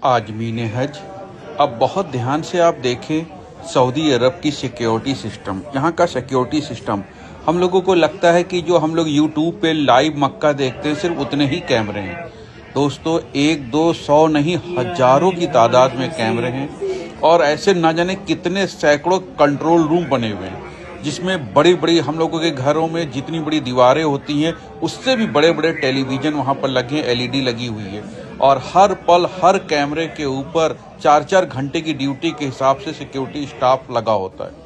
आजमीन हज। अब बहुत ध्यान से आप देखें सऊदी अरब की सिक्योरिटी सिस्टम, यहाँ का सिक्योरिटी सिस्टम। हम लोगों को लगता है कि जो हम लोग यूट्यूब पे लाइव मक्का देखते हैं सिर्फ उतने ही कैमरे हैं। दोस्तों, 1-2-100 नहीं, हजारों की तादाद में कैमरे हैं और ऐसे ना जाने कितने सैकड़ों कंट्रोल रूम बने हुए हैं, जिसमें बड़ी बड़ी हम लोगों के घरों में जितनी बड़ी दीवारें होती हैं उससे भी बड़े बड़े टेलीविजन वहाँ पर लगे हैं, एलईडी लगी हुई है और हर पल हर कैमरे के ऊपर 4-4 घंटे की ड्यूटी के हिसाब से सिक्योरिटी स्टाफ लगा होता है।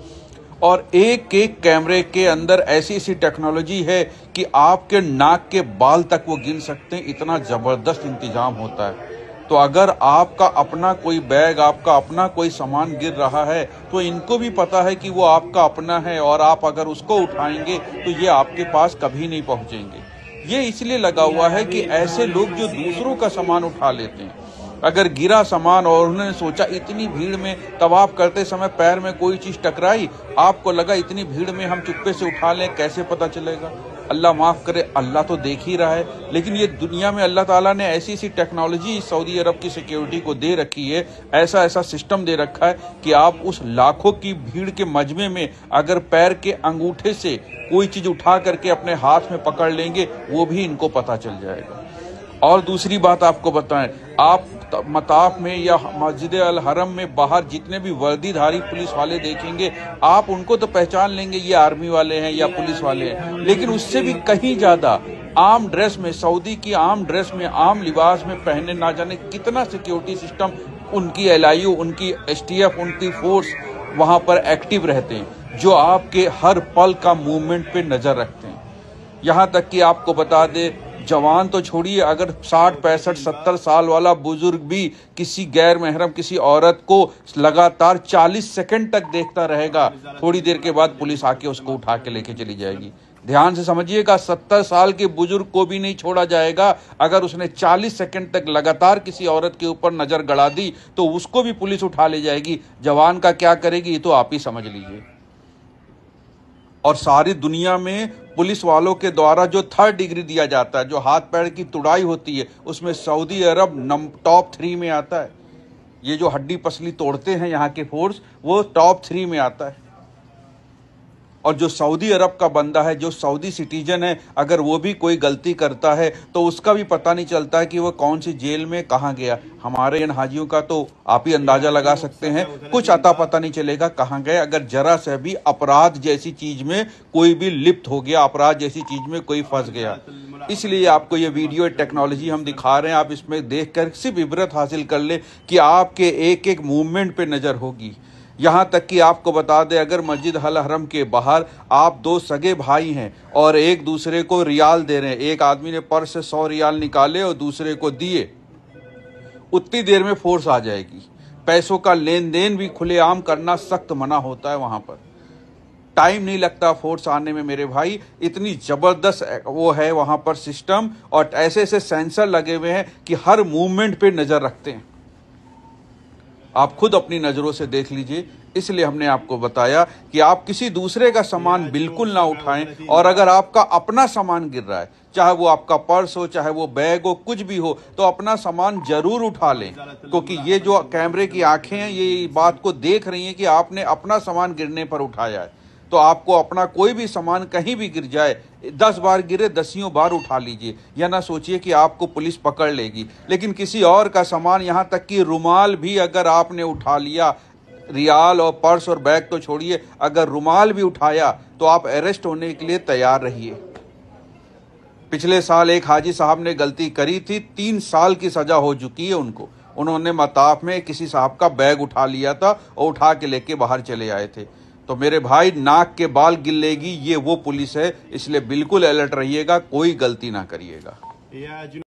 और एक एक कैमरे के अंदर ऐसी ऐसी टेक्नोलॉजी है कि आपके नाक के बाल तक वो गिन सकते हैं, इतना जबरदस्त इंतजाम होता है। तो अगर आपका अपना कोई बैग, आपका अपना कोई सामान गिर रहा है तो इनको भी पता है कि वो आपका अपना है और आप अगर उसको उठाएंगे तो ये आपके पास कभी नहीं पहुंचेंगे। ये इसलिए लगा हुआ है कि ऐसे लोग जो दूसरों का सामान उठा लेते हैं, अगर गिरा सामान और उन्होंने सोचा इतनी भीड़ में तवाफ करते समय पैर में कोई चीज टकराई, आपको लगा इतनी भीड़ में हम चुप्पे से उठा लें, कैसे पता चलेगा? अल्लाह माफ करे, अल्लाह तो देख ही रहा है। लेकिन ये दुनिया में अल्लाह ताला ने ऐसी ऐसी टेक्नोलॉजी सऊदी अरब की सिक्योरिटी को दे रखी है, ऐसा ऐसा सिस्टम दे रखा है कि आप उस लाखों की भीड़ के मजमे में अगर पैर के अंगूठे से कोई चीज उठा करके अपने हाथ में पकड़ लेंगे वो भी इनको पता चल जाएगा। और दूसरी बात आपको बताएं, आप मताफ में या मस्जिद अल हरम में बाहर जितने भी वर्दीधारी पुलिस वाले देखेंगे, आप उनको तो पहचान लेंगे ये आर्मी वाले हैं या पुलिस वाले हैं, लेकिन उससे भी कहीं ज्यादा आम ड्रेस में, सऊदी की आम ड्रेस में, आम लिबास में पहने ना जाने कितना सिक्योरिटी सिस्टम, उनकी एलआईयू, उनकी एसटीएफ, उनकी फोर्स वहां पर एक्टिव रहते हैं, जो आपके हर पल का मूवमेंट पे नजर रखते हैं। यहां तक कि आपको बता दे, जवान तो छोड़िए, अगर 60, 65, 70 साल वाला बुजुर्ग भी किसी गैर महरम किसी औरत को लगातार 40 सेकंड तक देखता रहेगा, थोड़ी देर के बाद पुलिस आके उसको उठा के लेके चली जाएगी। ध्यान से समझिएगा, 70 साल के बुजुर्ग को भी नहीं छोड़ा जाएगा। अगर उसने 40 सेकंड तक लगातार किसी औरत के ऊपर नजर गड़ा दी तो उसको भी पुलिस उठा ले जाएगी। जवान का क्या करेगी ये तो आप ही समझ लीजिए। और सारी दुनिया में पुलिस वालों के द्वारा जो 3rd डिग्री दिया जाता है, जो हाथ पैर की तुड़ाई होती है, उसमें सऊदी अरब टॉप 3 में आता है। ये जो हड्डी पसली तोड़ते हैं यहाँ के फोर्स, वो टॉप 3 में आता है। और जो सऊदी अरब का बंदा है, जो सऊदी सिटीजन है, अगर वो भी कोई गलती करता है तो उसका भी पता नहीं चलता है कि वो कौन सी जेल में कहाँ गया। हमारे इन हाजियों का तो आप ही अंदाजा लगा सकते हैं, कुछ अता पता नहीं चलेगा कहाँ गए। अगर जरा से भी अपराध जैसी चीज में कोई भी लिप्त हो गया, अपराध जैसी चीज में कोई फंस गया, इसलिए आपको ये वीडियो टेक्नोलॉजी हम दिखा रहे हैं। आप इसमें देखकर सिर्फ इबरत हासिल कर ले कि आपके एक एक मूवमेंट पे नजर होगी। यहाँ तक कि आपको बता दें, अगर मस्जिद अल हरम के बाहर आप 2 सगे भाई हैं और एक दूसरे को रियाल दे रहे हैं, एक आदमी ने पर्स से 100 रियाल निकाले और दूसरे को दिए, उतनी देर में फोर्स आ जाएगी। पैसों का लेन देन भी खुलेआम करना सख्त मना होता है वहां पर। टाइम नहीं लगता फोर्स आने में मेरे भाई, इतनी जबरदस्त वो है वहां पर सिस्टम, और ऐसे ऐसे सेंसर लगे हुए हैं कि हर मूवमेंट पे नजर रखते हैं। आप खुद अपनी नजरों से देख लीजिए। इसलिए हमने आपको बताया कि आप किसी दूसरे का सामान बिल्कुल ना उठाएं, और अगर आपका अपना सामान गिर रहा है, चाहे वो आपका पर्स हो, चाहे वो बैग हो, कुछ भी हो, तो अपना सामान जरूर उठा लें, क्योंकि ये जो कैमरे की आंखें हैं ये बात को देख रही हैं कि आपने अपना सामान गिरने पर उठाया है। तो आपको अपना कोई भी सामान कहीं भी गिर जाए, 10 बार गिरे 10 बार उठा लीजिए, या ना सोचिए कि आपको पुलिस पकड़ लेगी। लेकिन किसी और का सामान, यहाँ तक कि रुमाल भी अगर आपने उठा लिया, रियाल और पर्स और बैग तो छोड़िए, अगर रुमाल भी उठाया तो आप अरेस्ट होने के लिए तैयार रहिए। पिछले साल एक हाजी साहब ने गलती करी थी, 3 साल की सजा हो चुकी है उनको। उन्होंने मताफ में किसी साहब का बैग उठा लिया था और उठा के लेके बाहर चले आए थे। तो मेरे भाई, नाक के बाल गिलेगी, ये वो पुलिस है, इसलिए बिल्कुल अलर्ट रहिएगा, कोई गलती ना करिएगा।